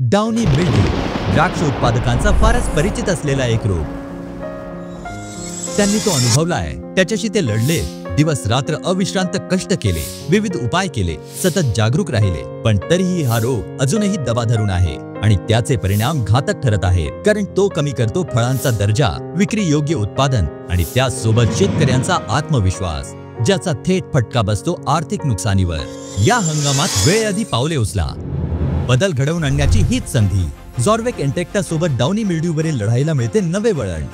Downy mildew द्राक्ष उत्पादकांचा फारच परिचित असलेला एक रोग. त्यांनी तो अनुभवलाय, त्याच्याशी ते लढले, दिवस रात्र अविश्रांत कष्ट केले, विविध उपाय केले, सतत जागरूक राहिले, पण तरीही हा रोग अजूनही दबा धरून आहे आणि त्याचे परिणाम घातक ठरत आहेत. कारण तो कमी करतो फळांचा दर्जा, विक्री योग्य उत्पादन आणि त्यासोबत शेतकऱ्यांचा आत्मविश्वास, ज्याचा थेट फटका बसतो आर्थिक नुकसानीवर. या हंगामात वेळेआधी पावले उचला. बदल घडवून आणण्याची हीच संधी. झॉर्वेक एंटेक्टा सोबत डाउनी मिल्ड्यूवरील लढाईला मिळते नवे वळण.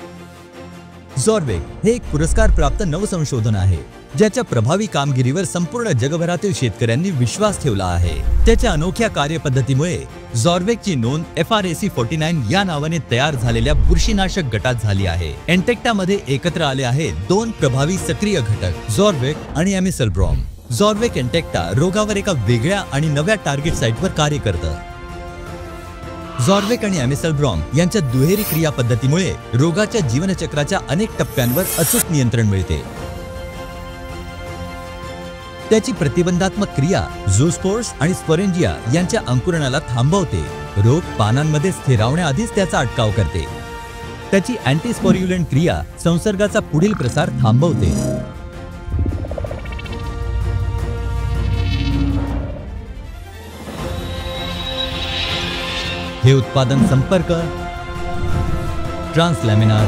झॉर्वेक हे एक पुरस्कार प्राप्त नवसंशोधन आहे, ज्याच्या प्रभावी कामगिरीवर संपूर्ण जगभरातील शेतकऱ्यांनी विश्वास ठेवला आहे. त्याच्या अनोख्या कार्यपद्धतीमुळे झॉर्वेकची नोंद FRAC 49 या नावाने तयार झालेल्या बुरशीनाशक गटात झाली आहे. एंटेक्टामध्ये एकत्र आले आहेत दोन प्रभावी सक्रिय घटक, झॉर्वेक आणि ॲमिसलब्रॉम. झॉर्वेक एंटेक्टा रोगावर एका वेगळ्या आणि नव्या टार्गेट साइटवर कार्य करतं. झॉर्वेक आणि ॲमिसलब्रॉम यांच्या दुहेरी क्रिया पद्धतीमुळे रोगाच्या जीवनचक्राच्या अनेक टप्प्यांवर अचूक नियंत्रण मिळते. त्याची प्रतिबंधात्मक क्रिया झूस्पोर्स आणि स्पोरेंजिया यांच्या अंकुरणाला थांबवते. रोग पानांमध्ये स्थिरावण्याआधीच त्याचा अटकाव करते. त्याची अँटीस्पोर्युलंट क्रिया संसर्गाचा पुढील प्रसार थांबवते. हे उत्पादन संपर्क, ट्रान्सलॅमिनार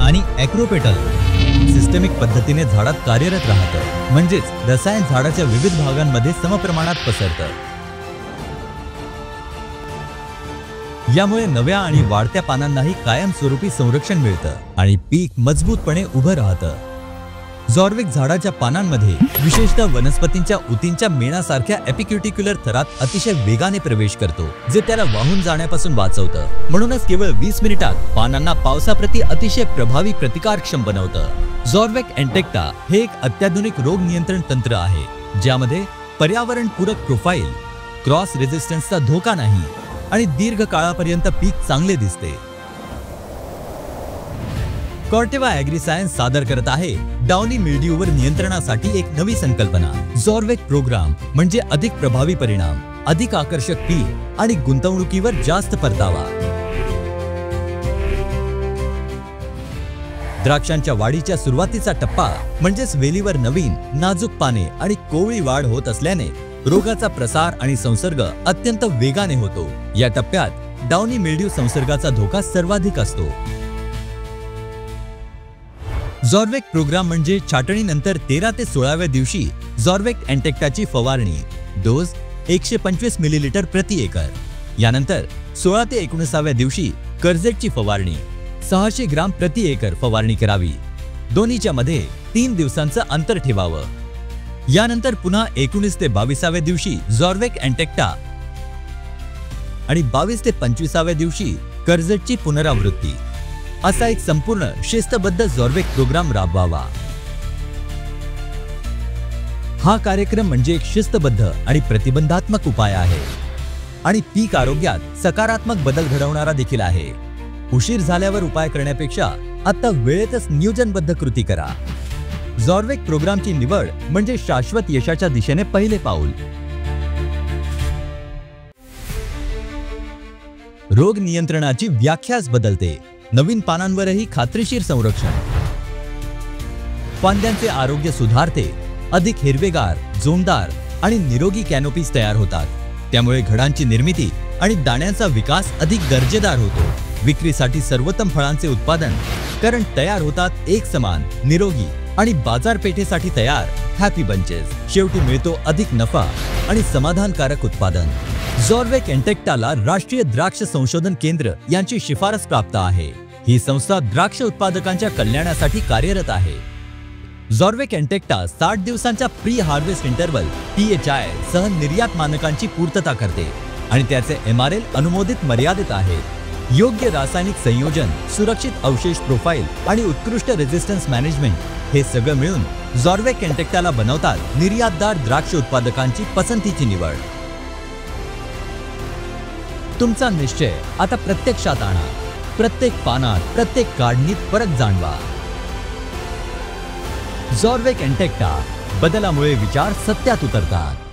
आणि ॲक्रोपेटल सिस्टमिक पद्धतीने झाडात कार्यरत राहतं, म्हणजेच रसायन झाडाच्या विविध भागांमध्ये समप्रमाणात पसरतं. यामुळे नव्या आणि वाढत्या पानांनाही कायमस्वरूपी संरक्षण मिळतं आणि पीक मजबूतपणे उभं राहतं. झॉर्वेक झाडाच्या पानांमध्ये, विशेषतः वनस्पतींच्या ऊतींच्या मेणासारख्या एपिक्युटिक्युलर थरात अतिशय वेगाने प्रवेश करतो, जे त्याला वाहून जाण्यापासून वाचवतं. म्हणूनच केवळ 20 मिनिटात पानांना पावसाप्रती अतिशय प्रभावी प्रतिकारक्षम बनवतं. झॉर्वेक एंटेक्टा हे एक अत्याधुनिक रोग नियंत्रण तंत्र आहे, ज्यामध्ये पर्यावरणपूरक प्रोफाईल, क्रॉस रेझिस्टन्सचा धोका नाही आणि दीर्घ काळापर्यंत पीक चांगले दिसते. कॉर्टेवा ॲग्रीसायन्स सादर करत आहे डाउनी मिल्ड्यूवर नियंत्रणासाठी एक नवी संकल्पना. झॉर्वेक प्रोग्राम म्हणजे अधिक प्रभावी परिणाम, अधिक आकर्षक पीक आणि गुंतवणुकीवर जास्त परतावा. द्राक्षांच्या वाढीच्या सुरुवातीचा टप्पा म्हणजेच वेलीवर नवीन नाजूक पाने आणि कोवळी वाढ होत असल्याने रोगाचा प्रसार आणि संसर्ग अत्यंत वेगाने होतो. या टप्प्यात डाउनी मिल्ड्यू संसर्गाचा धोका सर्वाधिक असतो. झॉर्वेक प्रोग्राम म्हणजे छाटणीनंतर 13 ते 16व्या दिवशी झॉर्वेक एंटेक्टाची फवारणी. डोस 125 मिलीलिटर प्रति एकर. यानंतर 16 ते 19व्या दिवशी कर्जेटची फवारणी 600 ग्राम प्रति एकर फवारणी करावी. दोन्हीच्या मध्ये 3 दिवसांचं अंतर ठेवावं. यानंतर पुन्हा 19 ते 22व्या दिवशी झॉर्वेक एंटेक्टा आणि 22 ते 25व्या दिवशी कर्जेटची पुनरावृत्ती. असा एक संपूर्ण शिस्तबद्ध झॉर्वेक प्रोग्राम राबवावा. हा कार्यक्रम म्हणजे एक शिस्तबद्ध आणि प्रतिबंधात्मक उपाय आहे आणि पीक आरोग्यात सकारात्मक बदल घडवणारा देखील आहे. उशीर झाल्यावर उपाय करण्यापेक्षा आता वेळेतच नियोजनबद्ध कृती करा. झॉर्वेक प्रोग्रामची निवड म्हणजे शाश्वत यशाच्या दिशेने पहिले पाऊल. रोग नियंत्रणाची व्याख्याच बदलते. नवीन पानांवरही खात्रीशीर संरक्षण. फांद्यांचे आरोग्य सुधारते. अधिक हिरवेगार, जोमदार आणि निरोगी कॅनोपीज तयार होतात. त्यामुळे घडांची निर्मिती आणि दाण्यांचा विकास अधिक दर्जेदार होतो. विक्रीसाठी सर्वोत्तम फळांचे उत्पादन, कारण तयार होतात एक समान, निरोगी आणि बाजारपेठेसाठी तयार हॅपी बंचेस. शेवटी मिळतो अधिक नफा आणि समाधानकारक उत्पादन. झॉर्वेक एंटेक्टाला राष्ट्रीय द्राक्ष संशोधन केंद्र यांची शिफारस प्राप्त आहे. ही संस्था द्राक्ष उत्पादकांच्या कल्याणासाठी कार्यरत आहे. झॉर्वेक एंटेक्टा 60 दिवसांच्या प्री हार्वेस्ट इंटरवल PHI सह निर्यात मानकांची पूर्तता करते आणि त्याचे MRL अनुमोदित मर्यादित आहे. योग्य रासायनिक संयोजन, सुरक्षित अवशेष प्रोफाईल आणि उत्कृष्ट रेझिस्टन्स मॅनेजमेंट हे सगळं मिळून झॉर्वेक एंटेक्टाला बनवतात निर्यातदार द्राक्ष उत्पादकांची पसंतीची निवड. तुमचा निश्चय आता प्रत्यक्षात आणा. प्रत्येक पानात, प्रत्येक काढणीत फरक जाणवा. झॉर्वेक एंटेक्टा, बदलामुळे विचार सत्यात उतरतात.